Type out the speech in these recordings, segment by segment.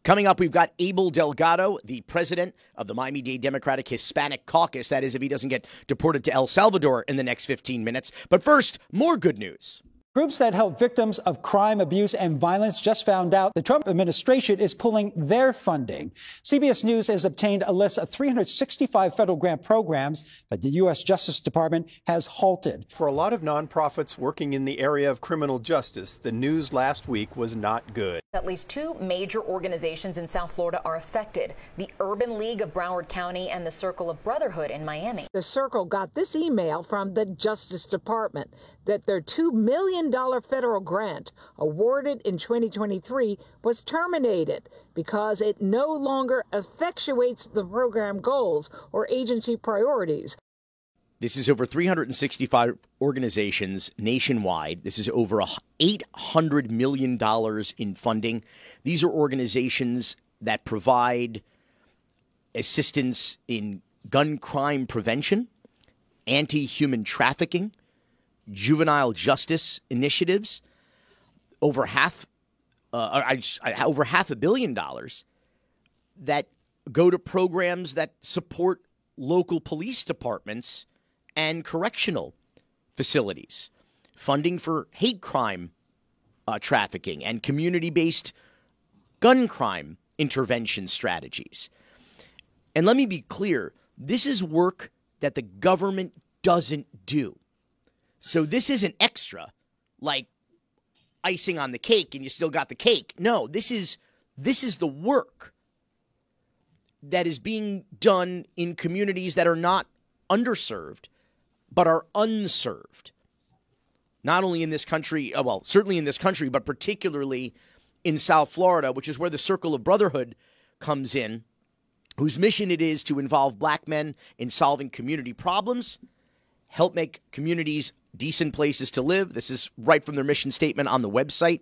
Coming up, we've got Abel Delgado, the president of the Miami-Dade Democratic Hispanic Caucus. That is, if he doesn't get deported to El Salvador in the next 15 minutes. But first, more good news. Groups that help victims of crime, abuse, and violence just found out the Trump administration is pulling their funding. CBS News has obtained a list of 365 federal grant programs that the U.S. Justice Department has halted. For a lot of nonprofits working in the area of criminal justice, the news last week was not good. At least two major organizations in South Florida are affected: the Urban League of Broward County and the Circle of Brotherhood in Miami. The Circle got this email from the Justice Department that their $2 million federal grant awarded in 2023 was terminated because it no longer effectuates the program goals or agency priorities. This is over 365 organizations nationwide. This is over $800 million in funding. These are organizations that provide assistance in gun crime prevention, anti-human trafficking, juvenile justice initiatives. Over $500 million that go to programs that support local police departments and correctional facilities, funding for hate crime trafficking and community-based gun crime intervention strategies. And let me be clear, this is work that the government doesn't do. So this isn't extra, like icing on the cake and you still got the cake. No, this is the work that is being done in communities that are not underserved, but are unserved. Not only in this country, well, certainly in this country, but particularly in South Florida, which is where the Circle of Brotherhood comes in, whose mission it is to involve black men in solving community problems, help make communities decent places to live. This is right from their mission statement on the website,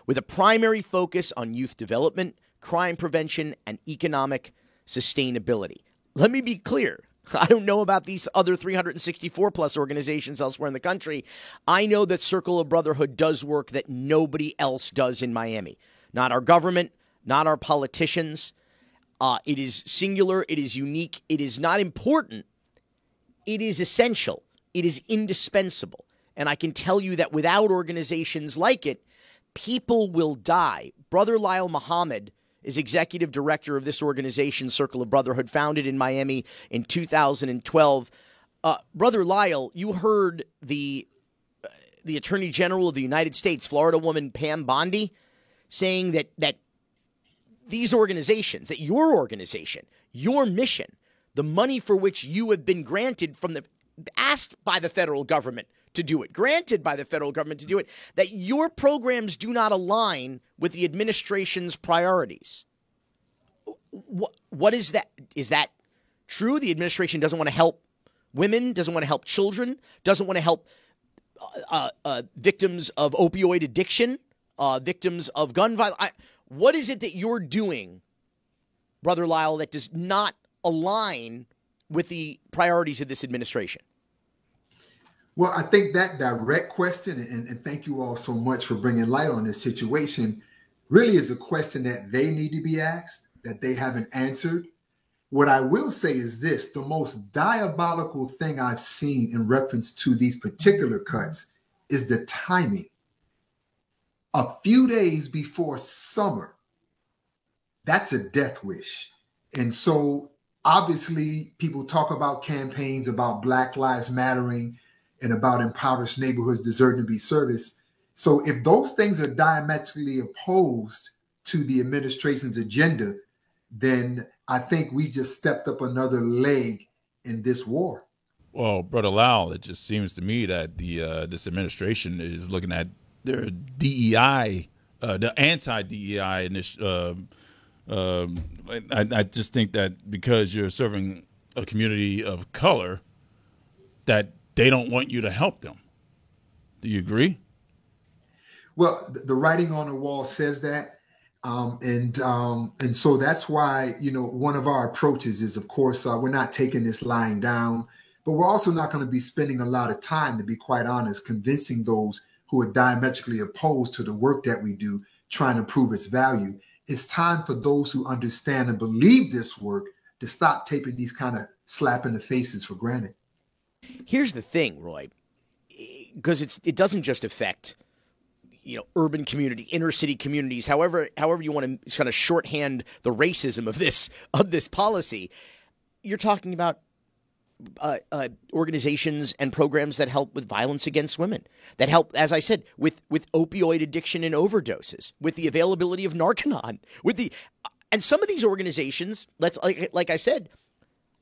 with a primary focus on youth development, crime prevention, and economic sustainability. Let me be clear. I don't know about these other 364 plus organizations elsewhere in the country. I know that Circle of Brotherhood does work that nobody else does in Miami. Not our government, not our politicians. It is singular. It is unique. It is not important. It is essential. It is indispensable. And I can tell you that without organizations like it, people will die. Brother Lyle Muhammad is executive director of this organization, Circle of Brotherhood, founded in Miami in 2012. Brother Lyle, you heard the Attorney General of the United States, Florida woman Pam Bondi, saying that these organizations, that your organization, your mission, the money for which you have been granted asked by the federal government to do it, granted by the federal government to do it, that your programs do not align with the administration's priorities. What is that? Is that true? The administration doesn't want to help women, doesn't want to help children, doesn't want to help victims of opioid addiction, victims of gun violence. What is it that you're doing, Brother Lyle, that does not align with the priorities of this administration? Well, I think that direct question, and thank you all so much for bringing light on this situation, really is a question that they need to be asked, that they haven't answered. What I will say is this: the most diabolical thing I've seen in reference to these particular cuts is the timing. A few days before summer, that's a death wish. And so obviously people talk about campaigns about Black Lives Mattering and about impoverished neighborhoods deserving to be serviced. So if those things are diametrically opposed to the administration's agenda, then I think we just stepped up another leg in this war. Well, Brother Lyle, it just seems to me that this administration is looking at their DEI, the anti-DEI initiative. I just think that because you're serving a community of color, that they don't want you to help them. Do you agree? Well, the writing on the wall says that. And so that's why, one of our approaches is, of course, we're not taking this lying down, but we're also not going to be spending a lot of time, to be quite honest, convincing those who are diametrically opposed to the work that we do, trying to prove its value. it's time for those who understand and believe this work to stop taking these kind of slap in the faces for granted. Here's the thing, Roy, because it doesn't just affect, urban community, inner city communities, however you want to kind of shorthand the racism of this policy. You're talking about organizations and programs that help with violence against women, that help, as I said, with opioid addiction and overdoses, with the availability of Narconon, and some of these organizations, like I said,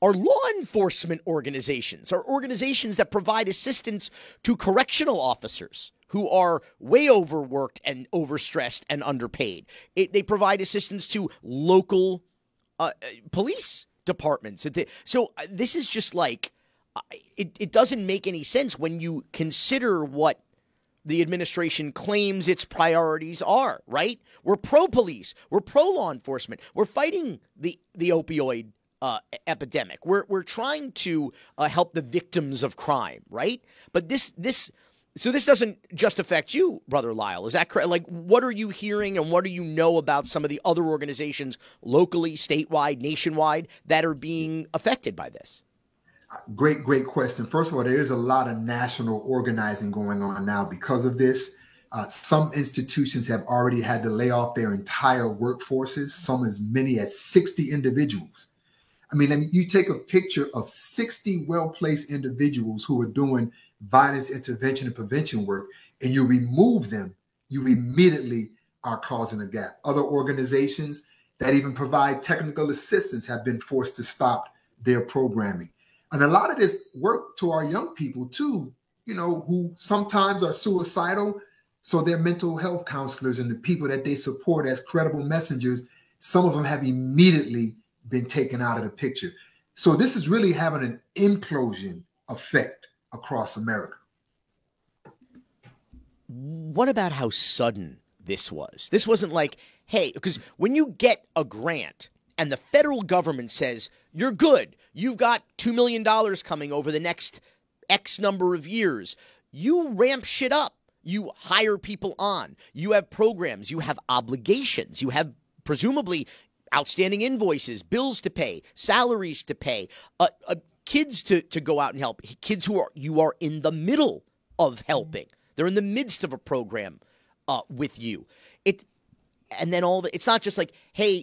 are law enforcement organizations, are organizations that provide assistance to correctional officers who are way overworked and overstressed and underpaid. They provide assistance to local police departments. So this is just like, it doesn't make any sense when you consider what the administration claims its priorities are, right? We're pro-police. We're pro-law enforcement. We're fighting the opioid epidemic. We're trying to help the victims of crime, right? But this doesn't just affect you, Brother Lyle. Is that correct? Like, what are you hearing and what do you know about some of the other organizations locally, statewide, nationwide that are being affected by this? Great question. First of all, there is a lot of national organizing going on now because of this. Some institutions have already had to lay off their entire workforces, some as many as 60 individuals. I mean, you take a picture of 60 well-placed individuals who are doing violence intervention and prevention work, and you remove them, you immediately are causing a gap. Other organizations that even provide technical assistance have been forced to stop their programming. And a lot of this work to our young people too, who sometimes are suicidal. So their mental health counselors and the people that they support as credible messengers, some of them have immediately been taken out of the picture. So this is really having an implosion effect across America. What about how sudden this was? This wasn't like, hey, because when you get a grant and the federal government says, you're good, you've got $2 million coming over the next X number of years, you ramp shit up. You hire people on. You have programs. You have obligations. You have presumably outstanding invoices, bills to pay, salaries to pay, kids to go out and help, kids you are in the middle of helping. They're in the midst of a program with you. And then it's not just like, hey,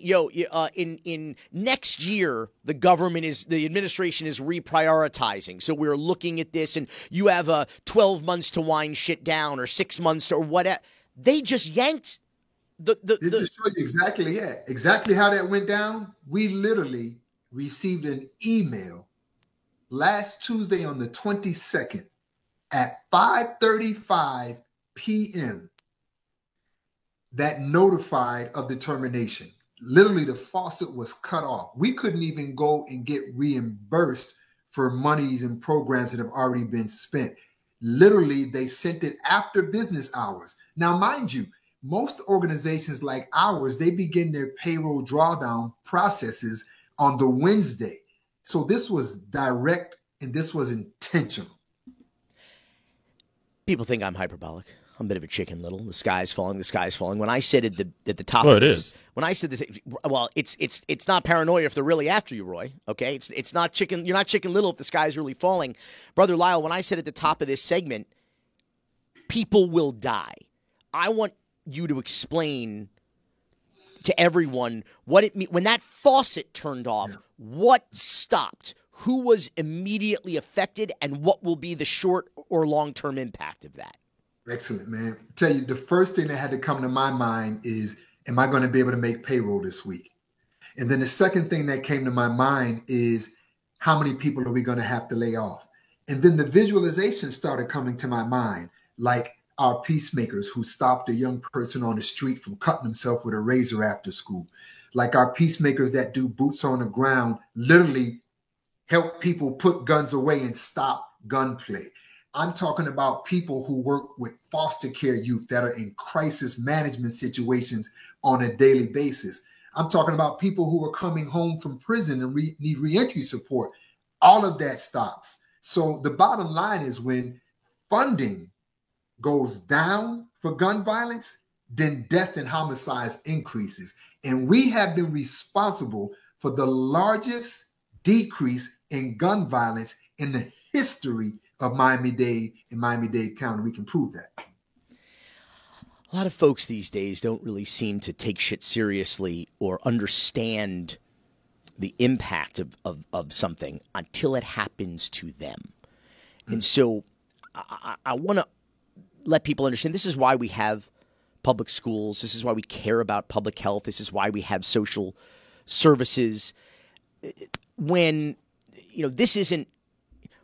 in next year, the administration is reprioritizing. So we're looking at this and you have 12 months to wind shit down or 6 months or whatever. They just yanked Just show you exactly how that went down. We literally received an email last Tuesday on the 22nd at 5:35 p.m. that notified of the termination. Literally, the faucet was cut off. We couldn't even go and get reimbursed for monies and programs that have already been spent. Literally, they sent it after business hours. Now, mind you, most organizations like ours, they begin their payroll drawdown processes on the Wednesday. So this was direct and this was intentional. People think I'm hyperbolic. I'm a bit of a Chicken Little. The sky's falling. The sky's falling. When I said at the top, well, it is. When I said this, well, it's not paranoia if they're really after you, Roy. Okay, it's not chicken. You're not Chicken Little if the sky's really falling, Brother Lyle. When I said at the top of this segment, people will die. I want you to explain to everyone what it means when that faucet turned off. What stopped? Who was immediately affected, and what will be the short or long-term impact of that? Excellent, man. I tell you, the first thing that had to come to my mind is, am I going to be able to make payroll this week? And then the second thing that came to my mind is, how many people are we going to have to lay off? And then the visualization started coming to my mind, like our peacemakers who stopped a young person on the street from cutting himself with a razor after school, like our peacemakers that do boots on the ground, literally help people put guns away and stop gunplay. I'm talking about people who work with foster care youth that are in crisis management situations on a daily basis. I'm talking about people who are coming home from prison and need reentry support. All of that stops. So the bottom line is, when funding goes down for gun violence, then death and homicides increases. And we have been responsible for the largest decrease in gun violence in the history of Miami-Dade and Miami-Dade County. We can prove that. A lot of folks these days don't really seem to take shit seriously or understand the impact of something until it happens to them. And so I want to let people understand this is why we have public schools. This is why we care about public health. This is why we have social services. When, this isn't,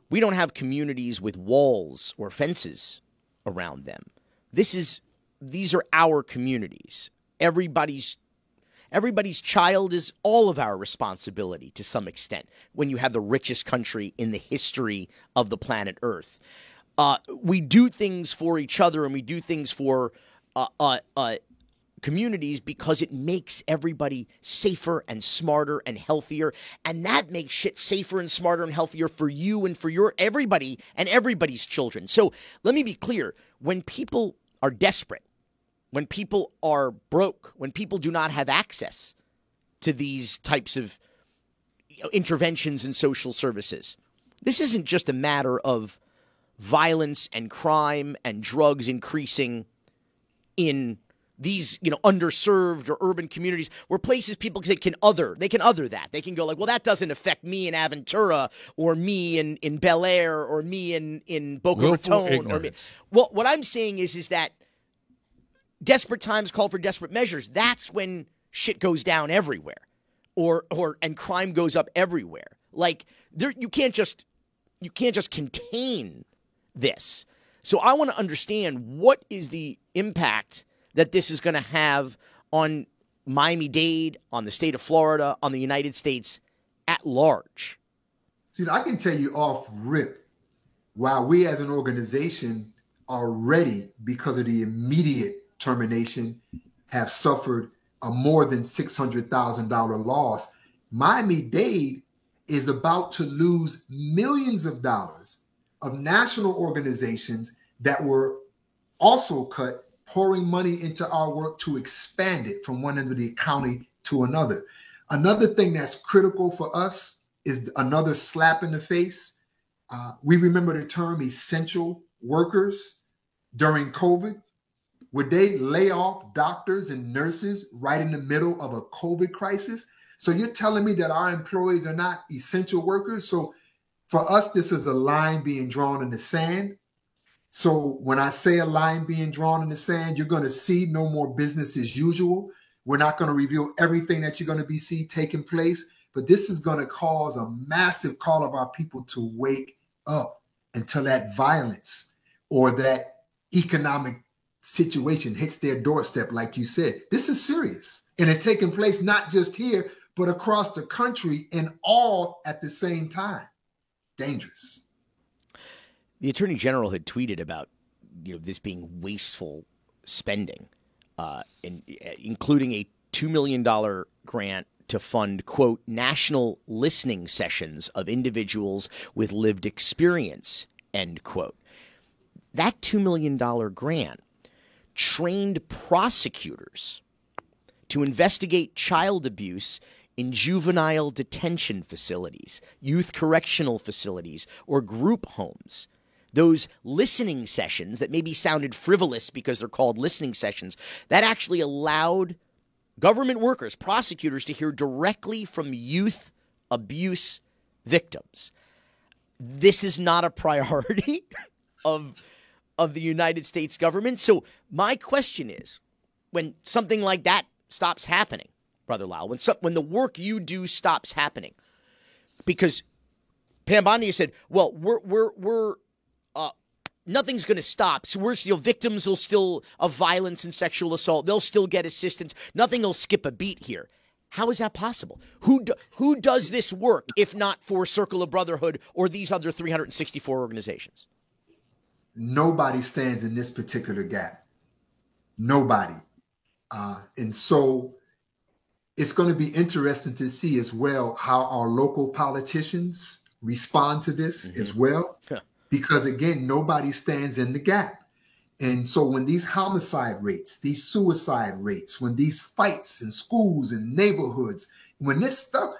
we don't have communities with walls or fences around them. These are our communities. Everybody's child is all of our responsibility to some extent when you have the richest country in the history of the planet Earth. We do things for each other and we do things for communities because it makes everybody safer and smarter and healthier. And that makes shit safer and smarter and healthier for you and for everybody and everybody's children. So let me be clear. When people are desperate, when people are broke, when people do not have access to these types of interventions and social services, this isn't just a matter of violence and crime and drugs increasing in these, underserved or urban communities where places people can other that. They can go like, well, that doesn't affect me in Aventura or me in Bel Air or me in Boca Raton. Well, what I'm saying is that desperate times call for desperate measures. That's when shit goes down everywhere, and crime goes up everywhere. Like you can't just contain this. So I want to understand what is the impact that this is going to have on Miami-Dade, on the state of Florida, on the United States at large. See, I can tell you off rip, while we as an organization are ready because of the immediate termination, have suffered a more than $600,000 loss, Miami-Dade is about to lose millions of dollars of national organizations that were also cut, pouring money into our work to expand it from one end of the county to another. Another thing that's critical for us is another slap in the face. We remember the term essential workers during COVID. Would they lay off doctors and nurses right in the middle of a COVID crisis? So you're telling me that our employees are not essential workers? So for us, this is a line being drawn in the sand. So when I say a line being drawn in the sand, you're going to see no more business as usual. We're not going to reveal everything that you're going to see taking place, but this is going to cause a massive call of our people to wake up until that violence or that economic situation hits their doorstep, like you said. This is serious, and it's taking place not just here, but across the country and all at the same time. Dangerous. The Attorney General had tweeted about this being wasteful spending, including a $2 million grant to fund, quote, national listening sessions of individuals with lived experience, end quote. That $2 million grant trained prosecutors to investigate child abuse in juvenile detention facilities, youth correctional facilities, or group homes. Those listening sessions that maybe sounded frivolous because they're called listening sessions, that actually allowed government workers, prosecutors, to hear directly from youth abuse victims. This is not a priority of the United States government. So my question is, when something like that stops happening, Brother Lau, when the work you do stops happening, because Pam Bondia said, well, we're nothing's going to stop. So victims will still of violence and sexual assault, they'll still get assistance. Nothing will skip a beat here. How is that possible? Who does this work if not for Circle of Brotherhood or these other 364 organizations? Nobody stands in this particular gap. Nobody. And so it's going to be interesting to see as well how our local politicians respond to this as well. Yeah. Because, again, nobody stands in the gap. And so when these homicide rates, these suicide rates, when these fights in schools and neighborhoods, when this stuff,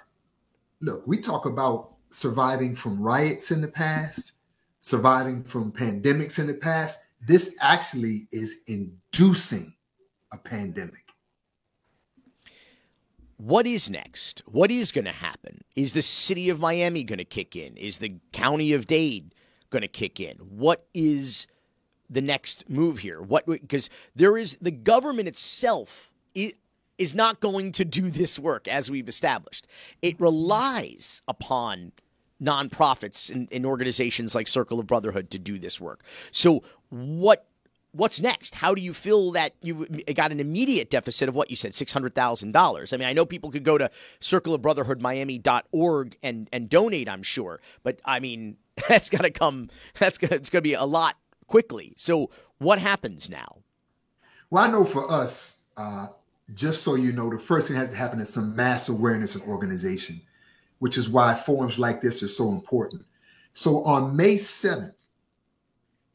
look, we talk about surviving from riots in the past, surviving from pandemics in the past. This actually is inducing a pandemic. What is next? What is going to happen? Is the city of Miami going to kick in? Is the county of Dade going to kick in? What is the next move here? Because the government itself is not going to do this work, as we've established. It relies upon nonprofits and organizations like Circle of Brotherhood to do this work. So what's next? How do you feel that you've got an immediate deficit of what you said, $600,000? I mean, I know people could go to circleofbrotherhoodmiami.org and donate, I'm sure. But, I mean, it's going to be a lot quickly. So what happens now? Well, I know for us, just so you know, the first thing that has to happen is some mass awareness and organization, which is why forums like this are so important. So on May 7th,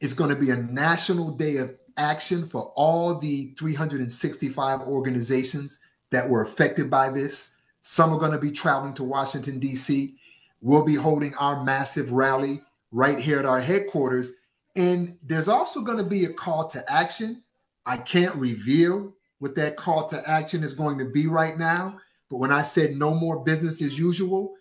it's going to be a national day of action for all the 365 organizations that were affected by this. Some are going to be traveling to Washington, D.C. We'll be holding our massive rally right here at our headquarters. And there's also going to be a call to action. I can't reveal what that call to action is going to be right now. But when I said no more business as usual,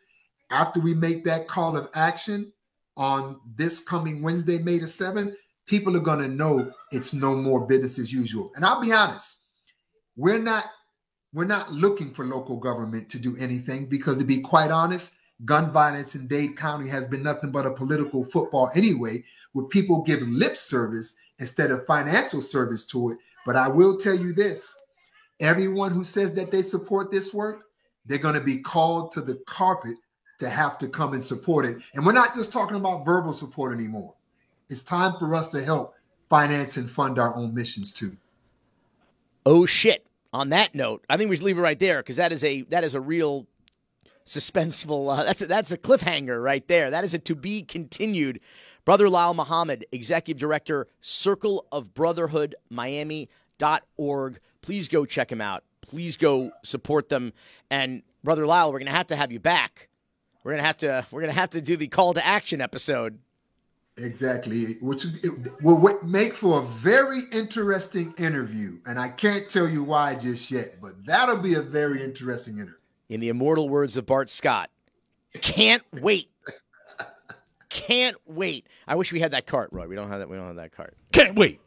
after we make that call of action on this coming Wednesday, May the 7th, people are going to know it's no more business as usual. And I'll be honest, we're not looking for local government to do anything because, to be quite honest, gun violence in Dade County has been nothing but a political football anyway, where people give lip service instead of financial service to it. But I will tell you this, everyone who says that they support this work, they're going to be called to the carpet to have to come and support it. And we're not just talking about verbal support anymore. It's time for us to help finance and fund our own missions too. Oh shit. On that note, I think we should leave it right there, because that is a real suspenseful, that's a cliffhanger right there. That is a to be continued. Brother Lyle Muhammad, Executive Director, Circle of Brotherhood, Miami.org. Please go check him out. Please go support them. And Brother Lyle, we're going to have you back. We're going to have to do the call to action episode. Exactly, which will make for a very interesting interview. And I can't tell you why just yet, but that'll be a very interesting interview. In the immortal words of Bart Scott, can't wait. Can't wait. I wish we had that cart, Roy. We don't have that cart. Can't wait.